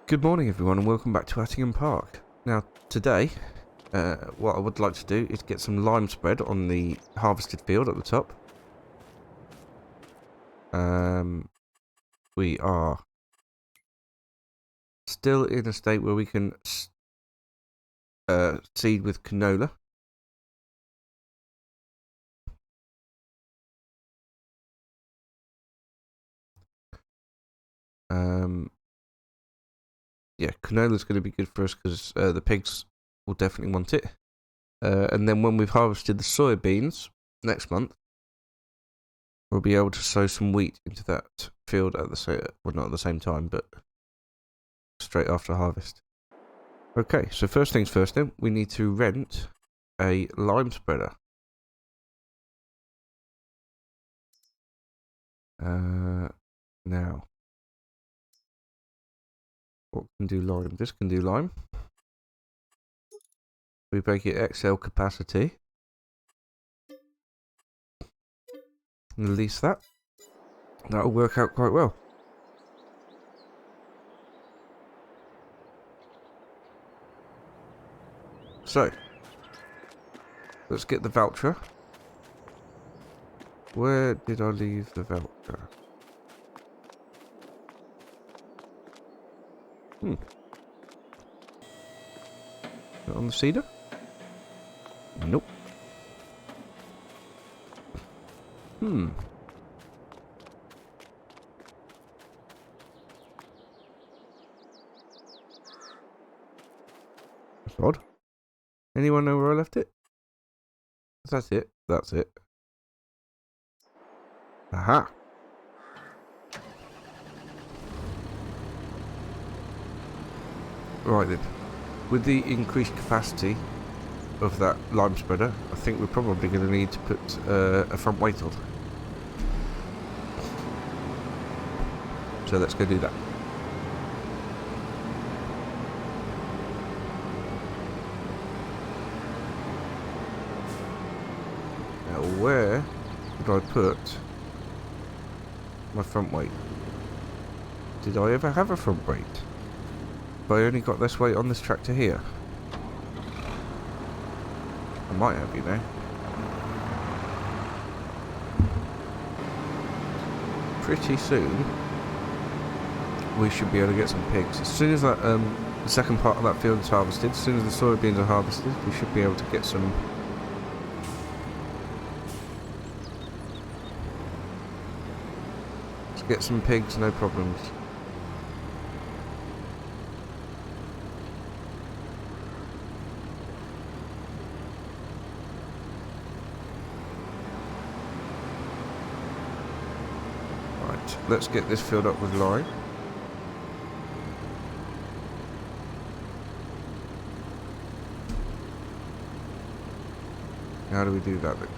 Good morning everyone and welcome back to Attingham Park. Now today, what I would like to do is get some lime spread on the harvested field at the top. We are still in a state where we can seed with canola. Yeah, canola is going to be good for us because the pigs will definitely want it. And then when we've harvested the soybeans next month, we'll be able to sow some wheat into that field at the same, well, not at the same time, but straight after harvest. Okay, so first things first then, we need to rent a lime spreader. Now, what can do lime? This can do lime. We make it XL capacity. Release that. That'll work out quite well. So, let's get the voucher. Where did I leave the voucher? On the cedar? Nope. That's odd. Anyone know where I left it? That's it. That's it. Aha. Right then. With the increased capacity of that lime spreader, I think we're probably going to need to put a front weight on. So let's go do that. Now where did I put my front weight? Did I ever have a front weight? But I only got this weight on this tractor here. I might have, you know. Pretty soon, we should be able to get some pigs. As soon as that the second part of that field is harvested, as soon as the soybeans are harvested, we should be able to get some. Let's get some pigs, no problems. Let's get this filled up with lime. How do we do that then?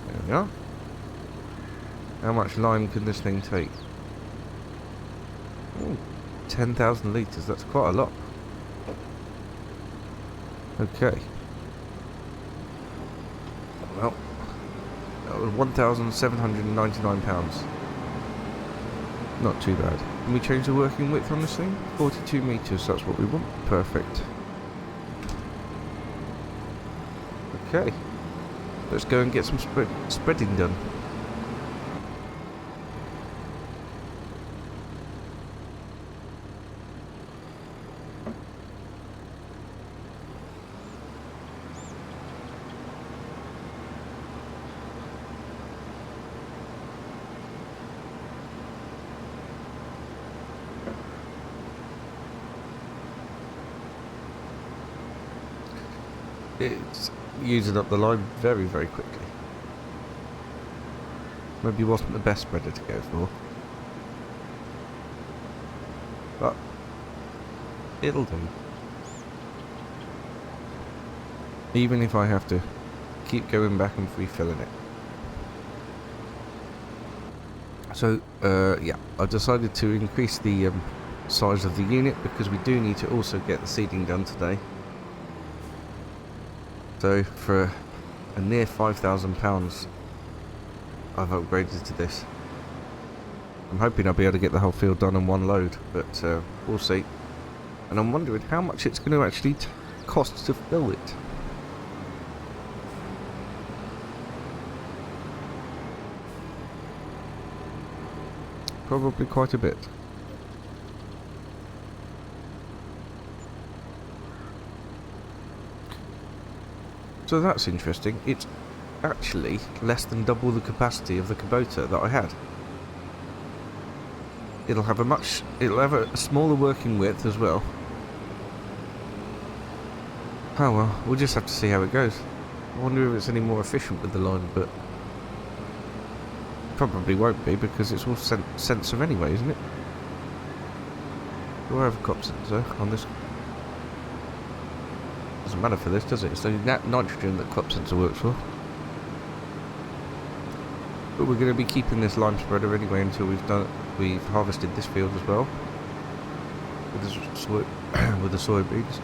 There we are. How much lime can this thing take? Ooh, 10,000 litres, that's quite a lot. Okay. Well, that was £1,799. Not too bad. Can we change the working width on this thing? 42 metres, that's what we want. Perfect. Okay. Let's go and get some spreading done. It's using up the lime very, very quickly. Maybe wasn't the best spreader to go for, but it'll do. Even if I have to keep going back and refilling it. So, yeah, I decided to increase the size of the unit because we do need to also get the seeding done today. So for a near £5,000 I've upgraded to this. I'm hoping I'll be able to get the whole field done in one load, but we'll see. And I'm wondering how much it's going to actually cost to fill it. Probably quite a bit. So that's interesting. It's actually less than double the capacity of the Kubota that I had. It'll have a smaller working width as well. Oh well, we'll just have to see how it goes. I wonder if it's any more efficient with the line, but probably won't be because it's all sensor anyway, isn't it? Do I have a cop sensor on this? Doesn't matter for this, does it? It's the nitrogen that crop sensor works for. But we're going to be keeping this lime spreader anyway until we've harvested this field as well with the soybeans.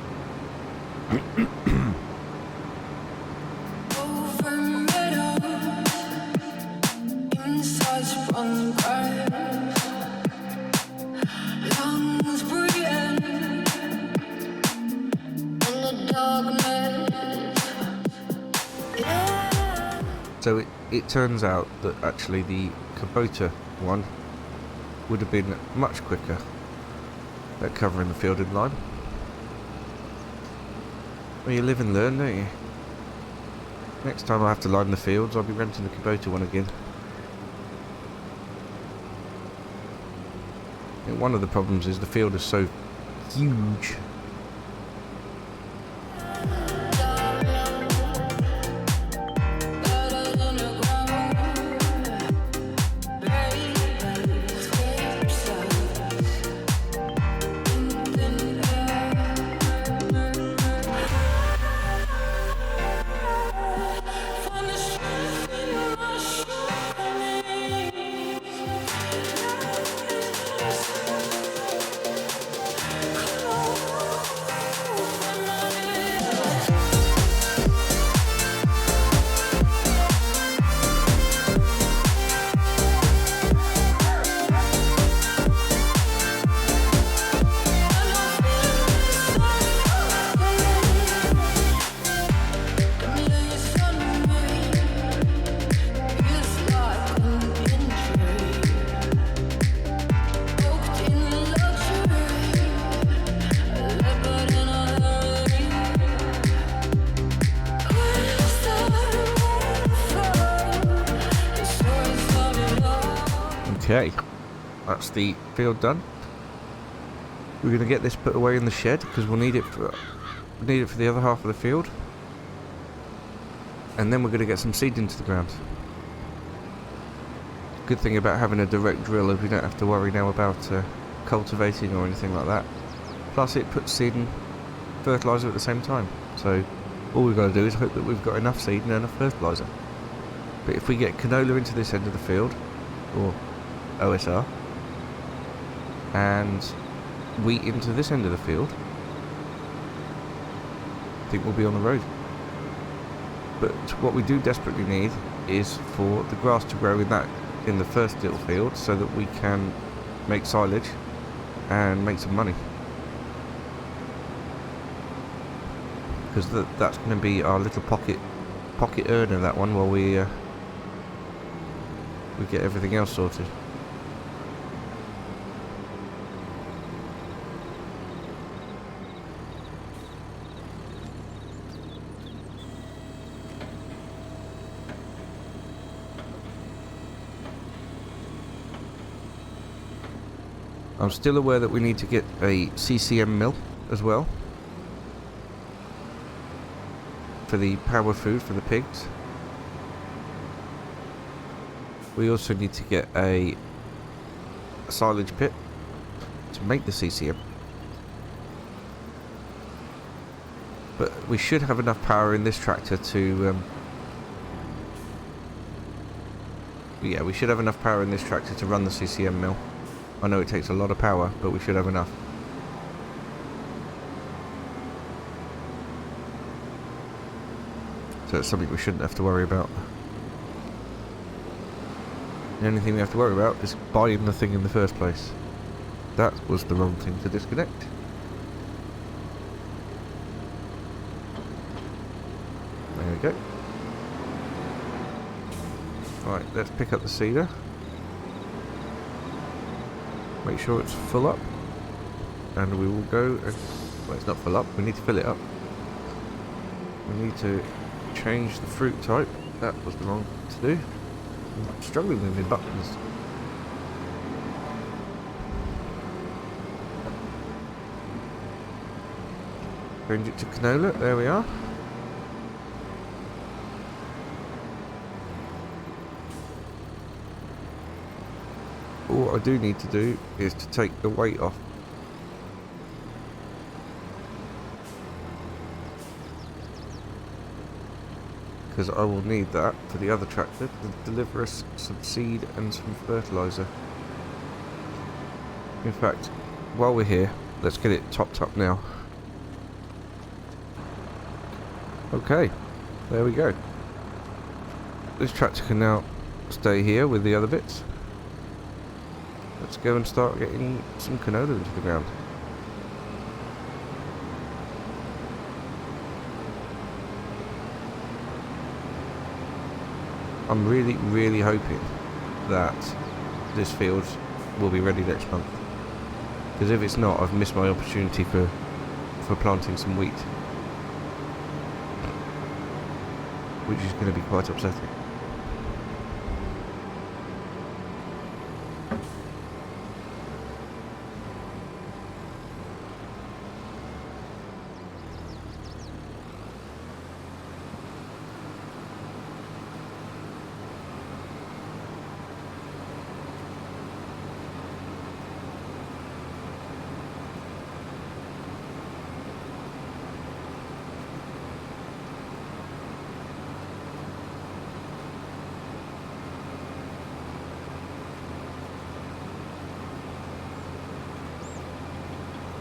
So it turns out that actually the Kubota one would have been much quicker at covering the field in lime. Well, you live and learn, don't you? Next time I have to line the fields, I'll be renting the Kubota one again. And one of the problems is the field is so huge. Okay, that's the field done. We're going to get this put away in the shed because we'll need it for the other half of the field, and then we're going to get some seed into the ground. Good thing about having a direct drill is we don't have to worry now about cultivating or anything like that. Plus, it puts seed and fertiliser at the same time. So all we've got to do is hope that we've got enough seed and enough fertiliser. But if we get canola into this end of the field, or OSR, and wheat into this end of the field, I think we'll be on the road. But what we do desperately need is for the grass to grow in the first little field so that we can make silage and make some money. Because that's going to be our little pocket earner, that one, while we get everything else sorted. I'm still aware that we need to get a CCM mill as well for the power food for the pigs. We also need to get a silage pit to make the CCM. But we should have enough power in this tractor to we should have enough power in this tractor to run the CCM mill. I know it takes a lot of power, but we should have enough. So it's something we shouldn't have to worry about. The only thing we have to worry about is buying the thing in the first place. That was the wrong thing to disconnect. There we go. Right, let's pick up the seeder. Make sure it's full up. And we will go and... well, it's not full up. We need to fill it up. We need to change the fruit type. That was the wrong thing to do. I'm struggling with my buttons. Change it to canola. There we are. All I do need to do is to take the weight off. Because I will need that for the other tractor to deliver us some seed and some fertiliser. In fact, while we're here, let's get it topped up now. Okay, there we go. This tractor can now stay here with the other bits. Let's go and start getting some canola into the ground. I'm really hoping that this field will be ready next month. Because if it's not, I've missed my opportunity for planting some wheat. Which is going to be quite upsetting.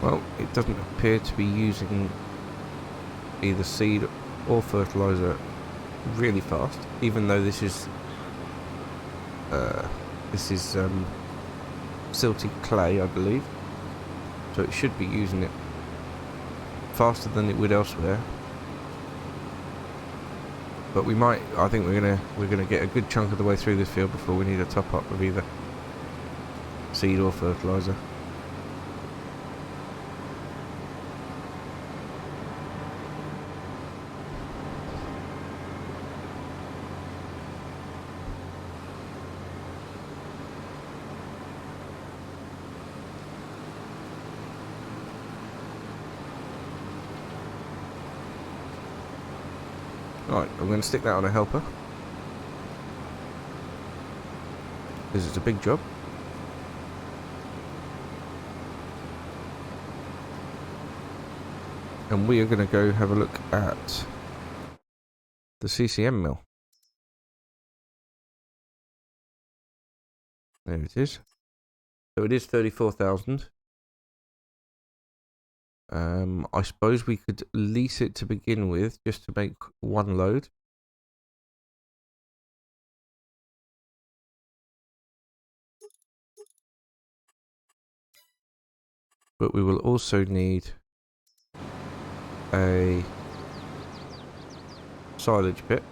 Well, it doesn't appear to be using either seed or fertiliser really fast, even though this is silty clay, I believe. So it should be using it faster than it would elsewhere. But we might. I think we're gonna get a good chunk of the way through this field before we need a top up of either seed or fertiliser. Right, I'm going to stick that on a helper. Because it's a big job. And we are going to go have a look at the CCM mill. There it is. So it is 34,000. I suppose we could lease it to begin with, just to make one load. But we will also need a silage pit,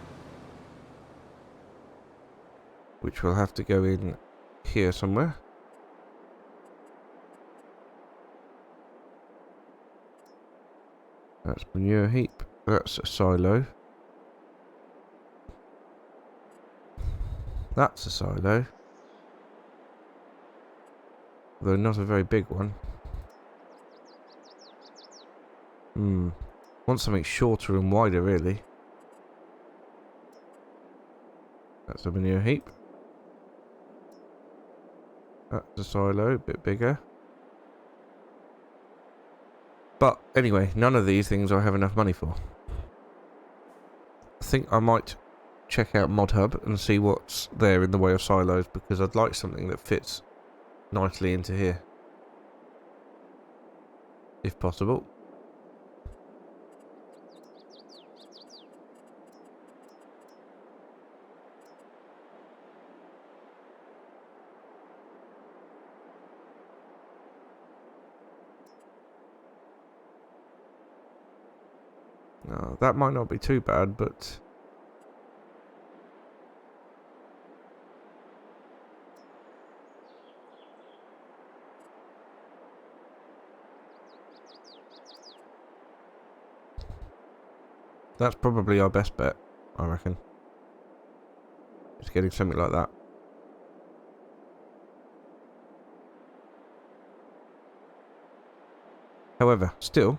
which will have to go in here somewhere. That's manure heap. That's a silo. That's a silo. Though not a very big one. Want something shorter and wider, really. That's a manure heap. That's a silo, a bit bigger. But anyway, none of these things I have enough money for. I think I might check out ModHub and see what's there in the way of silos, because I'd like something that fits nicely into here, if possible. No, that might not be too bad, but... that's probably our best bet, I reckon. Just getting something like that. However, still,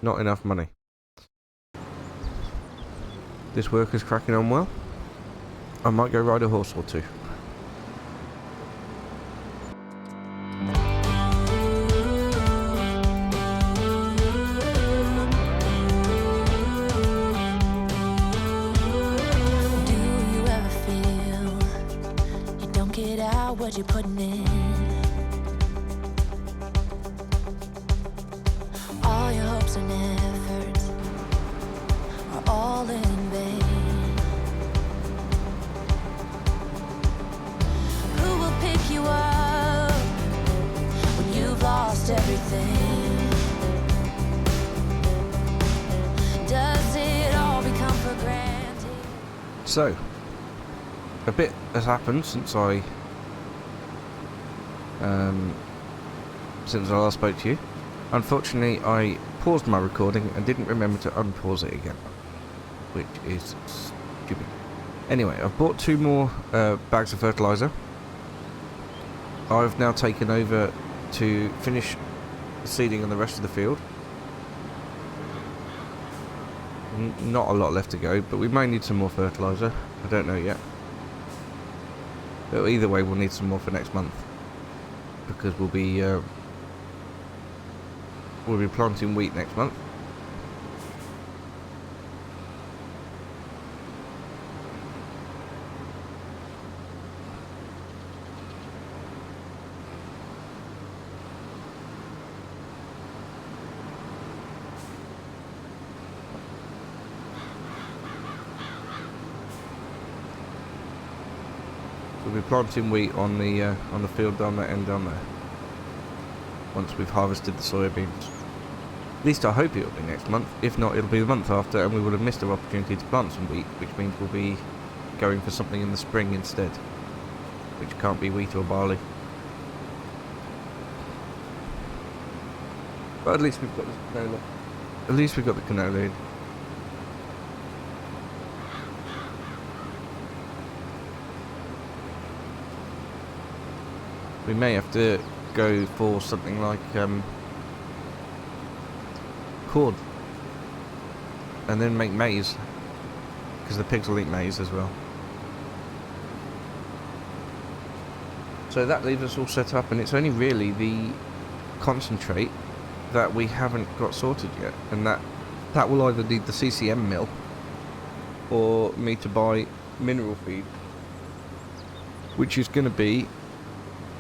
not enough money. This work is cracking on well. I might go ride a horse or two. What you're putting in, all your hopes and efforts are all in vain. Who will pick you up when you've lost everything? Does it all become for granted? So, a bit has happened since I last spoke to you. Unfortunately, I paused my recording and didn't remember to unpause it again, which is stupid. Anyway, I've bought 2 more bags of fertiliser. I've now taken over to finish seeding on the rest of the field. Not a lot left to go, but we may need some more fertiliser. I don't know yet. But either way, we'll need some more for next month, because we'll be planting wheat next month. We'll be planting wheat on the field down that end down there, once we've harvested the soybeans. At least I hope it'll be next month. If not, it'll be the month after, and we will have missed our opportunity to plant some wheat, which means we'll be going for something in the spring instead, which can't be wheat or barley. But at least we've got the canola. At least we've got the canola in. We may have to go for something like corn, and then make maize, because the pigs will eat maize as well. So that leaves us all set up, and it's only really the concentrate that we haven't got sorted yet, and that will either need the CCM mill or me to buy mineral feed, which is going to be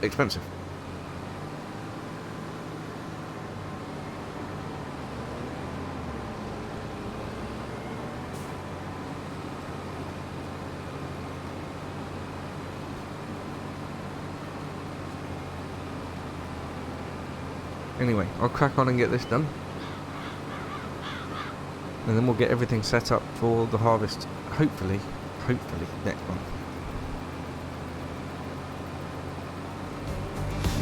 expensive. Anyway, I'll crack on and get this done, and then we'll get everything set up for the harvest, hopefully next month.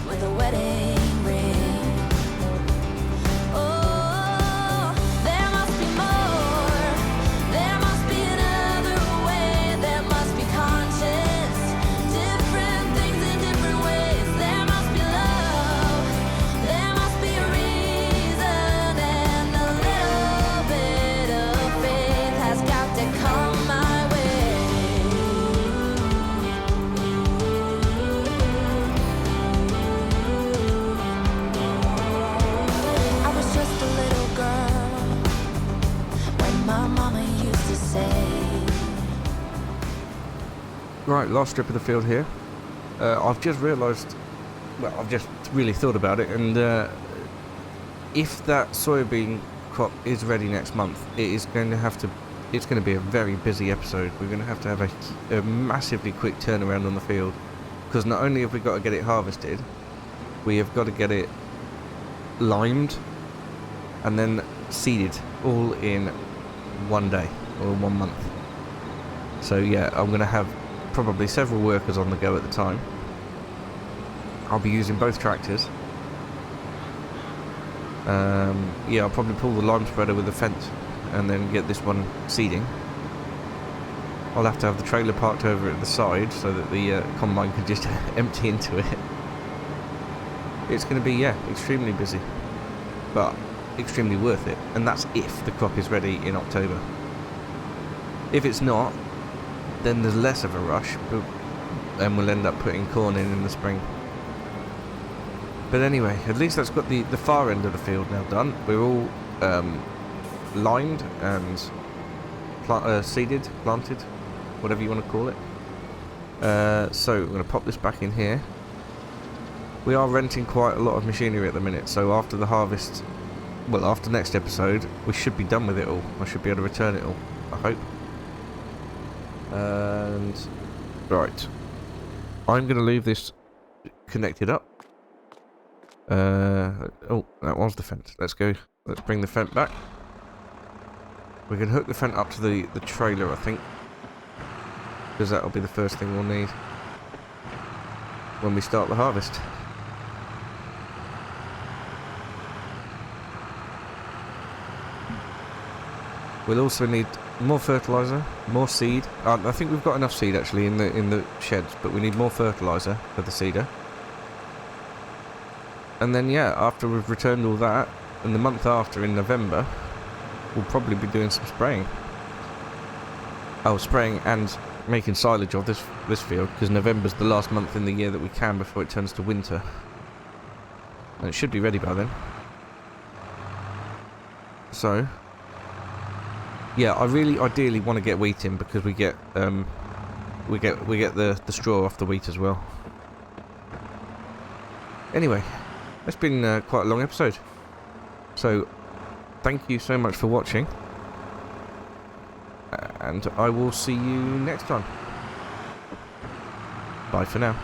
With a wedding ring. Oh, there must be more. There must be another way. There must be conscience. Different things in different ways. There must be love. There must be a reason, and a little bit of faith has got to come my way. I was just a little girl when my mama used to say. Right, last strip of the field here. I've just realised, well, I've just really thought about it, and if that soybean crop is ready next month, it's going to be a very busy episode. We're going to have a massively quick turnaround on the field, because not only have we got to get it harvested, we have got to get it limed and then seeded all in one day or 1 month. So yeah, I'm going to have probably several workers on the go at the time. I'll be using both tractors. Yeah, I'll probably pull the lime spreader with the fence and then get this one seeding. I'll have to have the trailer parked over at the side so that the combine can just empty into it. It's going to be, yeah, extremely busy, but extremely worth it, and that's if the crop is ready in October. If it's not, then there's less of a rush, and we'll end up putting corn in the spring. But anyway, at least that's got the far end of the field now done. We're all lined and seeded, planted, whatever you want to call it. So we're going to pop this back in here. We are renting quite a lot of machinery at the minute, so after the harvest, well, after next episode, we should be done with it all. I should be able to return it all, I hope. And right, I'm going to leave this connected up. Oh, that was the fence. Let's go. Let's bring the fence back. We can hook the fence up to the trailer, I think, because that'll be the first thing we'll need when we start the harvest. We'll also need more fertilizer, more seed. I think we've got enough seed actually in the sheds, but we need more fertilizer for the seeder. And then yeah, after we've returned all that, and the month after in November, we'll probably be doing some spraying. Oh, spraying and making silage of this field, because November's the last month in the year that we can before it turns to winter. And it should be ready by then. So yeah, I really ideally want to get wheat in, because we get the straw off the wheat as well. Anyway, it's been quite a long episode. So thank you so much for watching, and I will see you next time. Bye for now.